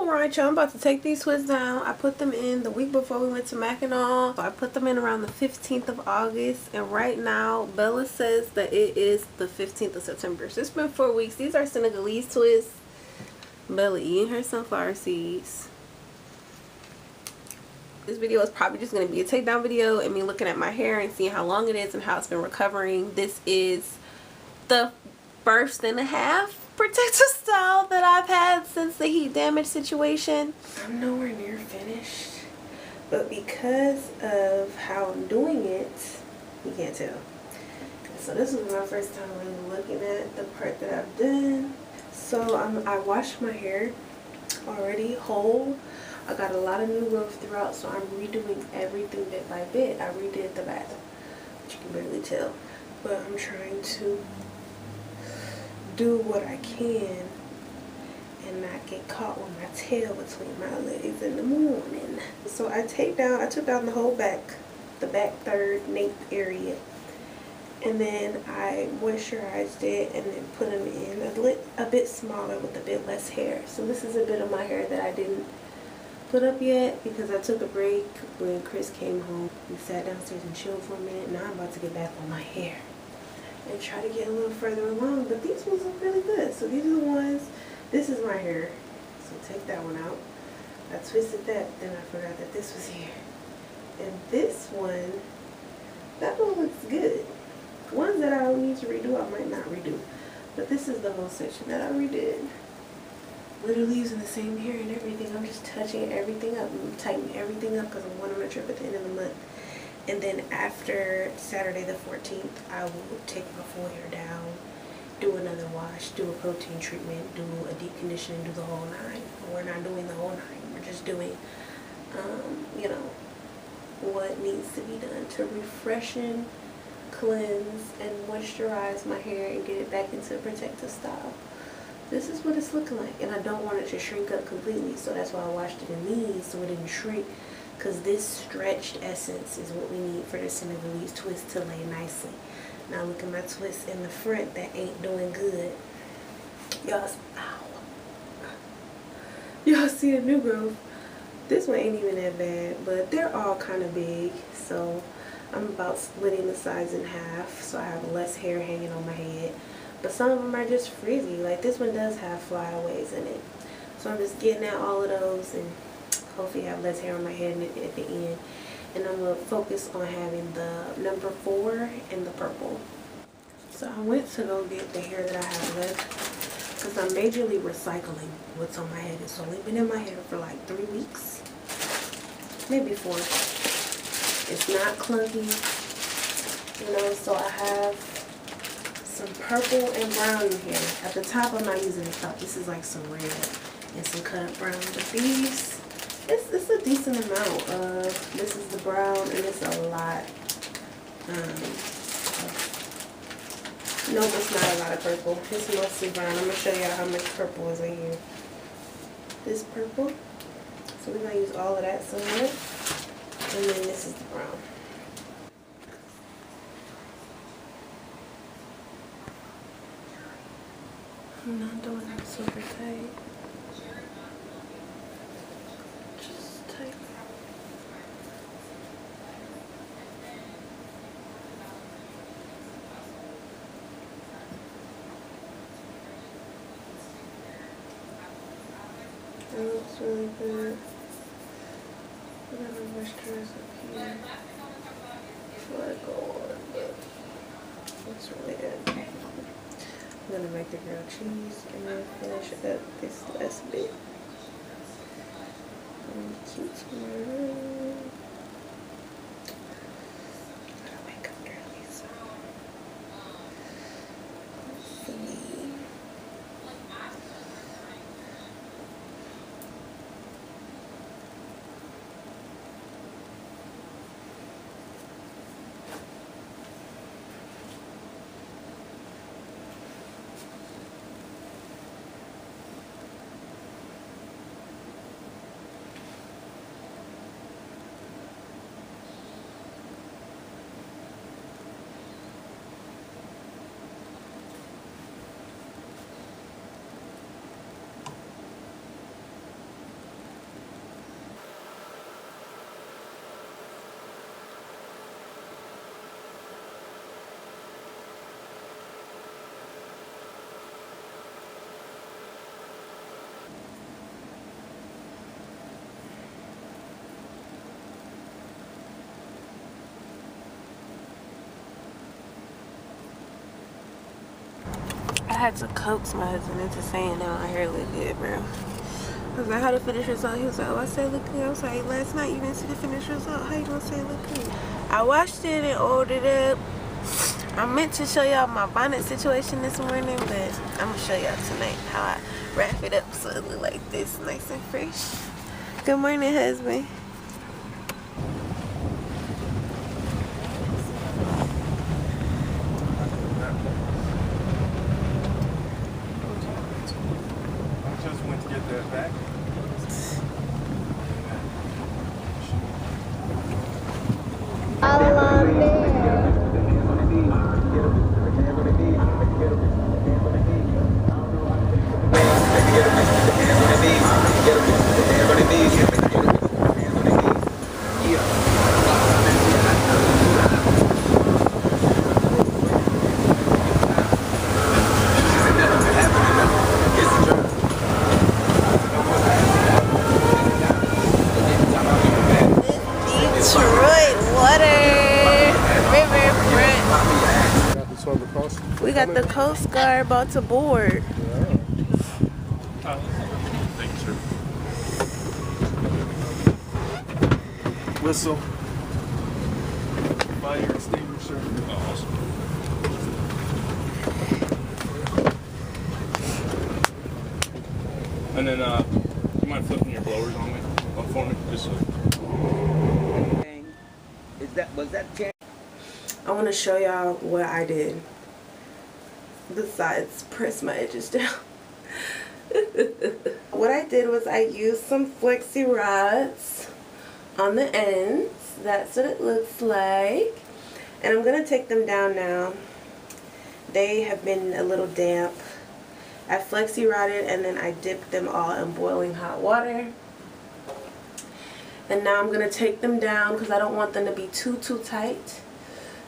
Alright, y'all, I'm about to take these twists down. I put them in the week before we went to Mackinac. So I put them in around the 15th of August. And right now, Bella says that it is the 15th of September. So it's been 4 weeks. These are Senegalese twists. Bella eating her sunflower seeds. This video is probably just going to be a takedown video and me looking at my hair and seeing how long it is and how it's been recovering. This is the first and a half protective style that I've had since the heat damage situation. I'm nowhere near finished, but because of how I'm doing it, you can't tell. So this was my first time really looking at the part that I've done. So I washed my hair already whole. I got a lot of new growth throughout, so I'm redoing everything bit by bit. I redid the back, which you can barely tell, but I'm trying to do what I can and not get caught with my tail between my legs in the morning. So I took down the whole back, the back third, nape area, and then I moisturized it and then put them in a bit smaller with a bit less hair. So this is a bit of my hair that I didn't put up yet because I took a break when Chris came home. We sat downstairs and chilled for a minute. Now I'm about to get back on my hair and try to get a little further along, but these ones look really good. So these are the ones, this is my hair, so take that one out. I twisted that, then I forgot that this was here. And this one, that one looks good. Ones that I don't need to redo, I might not redo, but this is the whole section that I redid. Literally using the same hair and everything. I'm just touching everything up and tightening everything up because I'm going on a trip at the end of the month. And then after Saturday the 14th, I will take my full hair down, do another wash, do a protein treatment, do a deep conditioning, do the whole nine. But we're not doing the whole nine. We're just doing, you know, what needs to be done to refreshen, cleanse, and moisturize my hair and get it back into a protective style. This is what it's looking like, and I don't want it to shrink up completely, so that's why I washed it in these so it didn't shrink. Because this stretched essence is what we need for the Senegalese twist to lay nicely. Now look at my twist in the front that ain't doing good. Y'all see the new growth. This one ain't even that bad, but they're all kind of big. So I'm about splitting the sides in half so I have less hair hanging on my head. But some of them are just frizzy. Like this one does have flyaways in it. So I'm just getting at all of those and hopefully have less hair on my head at the end. And I'm going to focus on having the number 4 and the purple. So I went to go get the hair that I have left because I'm majorly recycling what's on my head. It's only been in my hair for like 3 weeks, maybe 4. It's not clunky, you know, so I have some purple and brown in here. At the top, I'm not using the top. This is like some red and some cut up brown. But these, it's a decent amount of, this is the brown and it's a lot. Nope, it's not a lot of purple. It's mostly brown. I'm going to show y'all how much purple is in here. This purple. So we're going to use all of that somewhere. And then this is the brown. I'm not doing it super tight. Just tight. That looks really good. I'm gonna moisturize up here before I go on, but looks really good. I'm gonna make the grilled cheese and then finish up this last bit. Cute tomorrow. Gotta wake up early, so let's see. had to coax my husband into saying that my hair looked good, bro. I was like, how the finished result? He was like, oh, I said look good. I was like, last night you didn't see the finished result. How you gonna say it look good? I washed it and oiled it up. I meant to show y'all my bonnet situation this morning, but I'm gonna show y'all tonight how I wrap it up so it look like this, nice and fresh. Good morning, husband. We got the Coast Guard about to board. Thank you, sir. Whistle. Fire extinguisher. Oh, awesome. And then, you mind flipping your blowers on me, for me, just so. Was that? I want to show y'all what I did. Besides press my edges down. What I did was I used some Flexi rods on the ends. That's what it looks like. And I'm going to take them down now. They have been a little damp. I Flexi rodded and then I dipped them all in boiling hot water. And now I'm going to take them down because I don't want them to be too tight.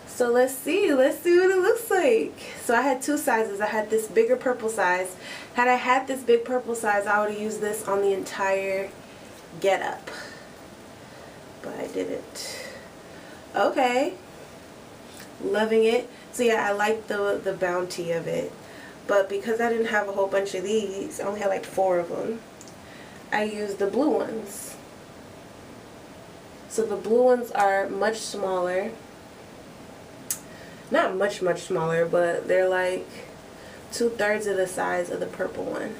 So let's see what it looks like. So I had two sizes. I had this bigger purple size. Had I had this big purple size, I would have used this on the entire getup. But I didn't. Okay. Loving it. So yeah, I like the bounty of it. But because I didn't have a whole bunch of these, I only had like 4 of them, I used the blue ones. So the blue ones are much smaller. Not much smaller, but they're like 2/3 of the size of the purple one.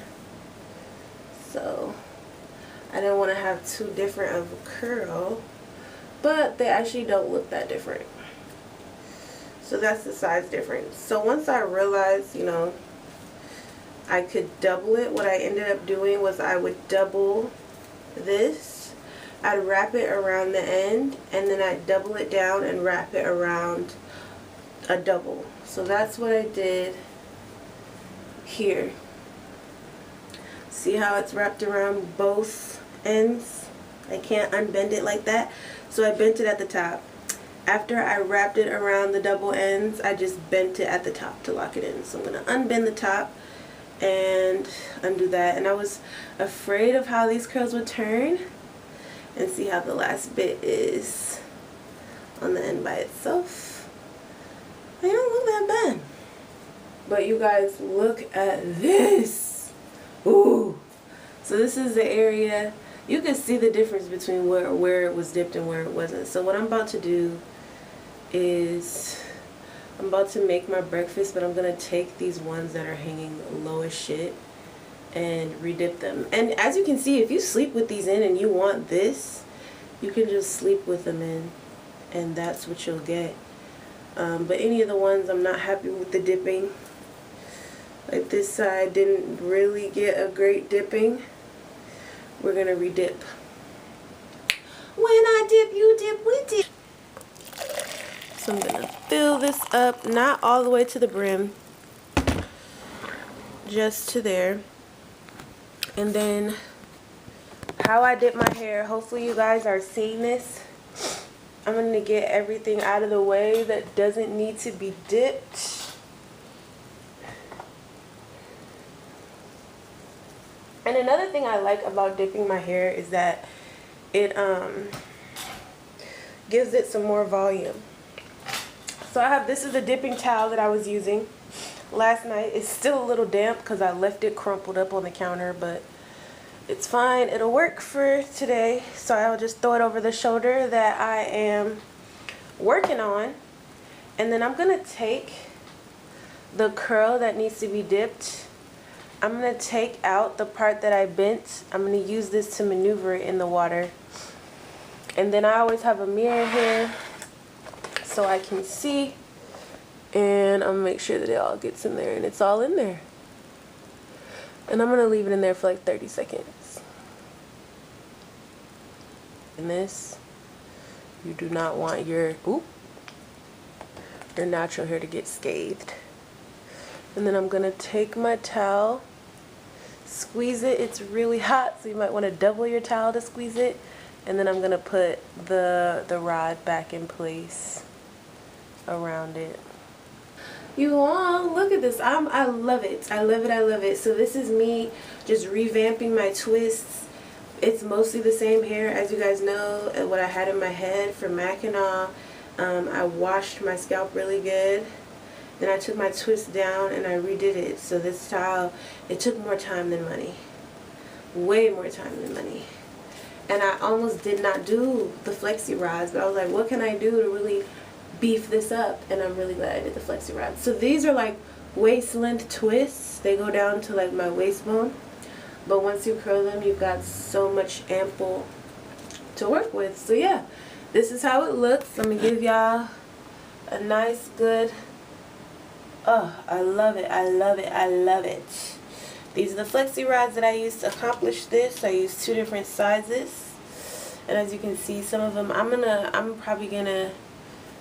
So I didn't want to have too different of a curl, but they actually don't look that different. So that's the size difference. So once I realized, you know, I could double it, what I ended up doing was I would double this. I'd wrap it around the end, and then I'd double it down and wrap it around a double. So that's what I did here. See how it's wrapped around both ends? I can't unbend it like that, so I bent it at the top. After I wrapped it around the double ends, I just bent it at the top to lock it in. So I'm going to unbend the top and undo that. And I was afraid of how these curls would turn. And see how the last bit is on the end by itself. They don't look that bad. But you guys, look at this. Ooh. So this is the area. You can see the difference between where it was dipped and where it wasn't. So what I'm about to do is I'm about to make my breakfast, but I'm going to take these ones that are hanging low as shit and redip them. And as you can see, if you sleep with these in and you want this, you can just sleep with them in, and that's what you'll get. But any of the ones I'm not happy with the dipping. Like this side didn't really get a great dipping. We're gonna redip. When I dip, you dip, we dip. So I'm gonna fill this up, not all the way to the brim, just to there. And then how I dip my hair, hopefully you guys are seeing this. I'm going to get everything out of the way that doesn't need to be dipped. And another thing I like about dipping my hair is that it gives it some more volume. So I have, this is the dipping towel that I was using. last night. It's still a little damp because I left it crumpled up on the counter, but it's fine. It'll work for today. So I'll just throw it over the shoulder that I am working on. And then I'm going to take the curl that needs to be dipped. I'm going to take out the part that I bent. I'm going to use this to maneuver it in the water. And then I always have a mirror here so I can see. And I'm going to make sure that it all gets in there, and it's all in there. And I'm going to leave it in there for like 30 seconds. And this, you do not want your natural hair to get scathed. And then I'm going to take my towel, squeeze it. It's really hot, so you might want to double your towel to squeeze it. And then I'm going to put the rod back in place around it. You all, look at this. I love it. I love it. I love it. So this is me just revamping my twists. It's mostly the same hair, as you guys know, what I had in my head for Mackinac. I washed my scalp really good. Then I took my twist down and I redid it. So this style, it took more time than money. Way more time than money. And I almost did not do the Flexi rods, but I was like, what can I do to really beef this up? And I'm really glad I did the Flexi rods. So these are like waist length twists. They go down to like my waist bone. But once you curl them, you've got so much ample to work with. So yeah, this is how it looks. Let me give y'all a nice good, oh, I love it. I love it. I love it. These are the Flexi rods that I used to accomplish this. I used 2 different sizes. And as you can see, some of them, I'm probably gonna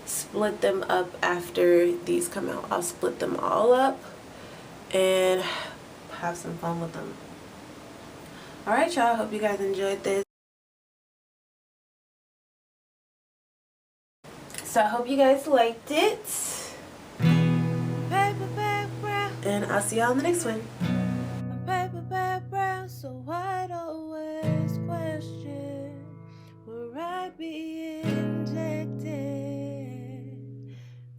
split them up after these come out. I'll split them all up and have some fun with them. Alright y'all, hope you guys enjoyed this. So I hope you guys liked it. And I'll see y'all in the next one.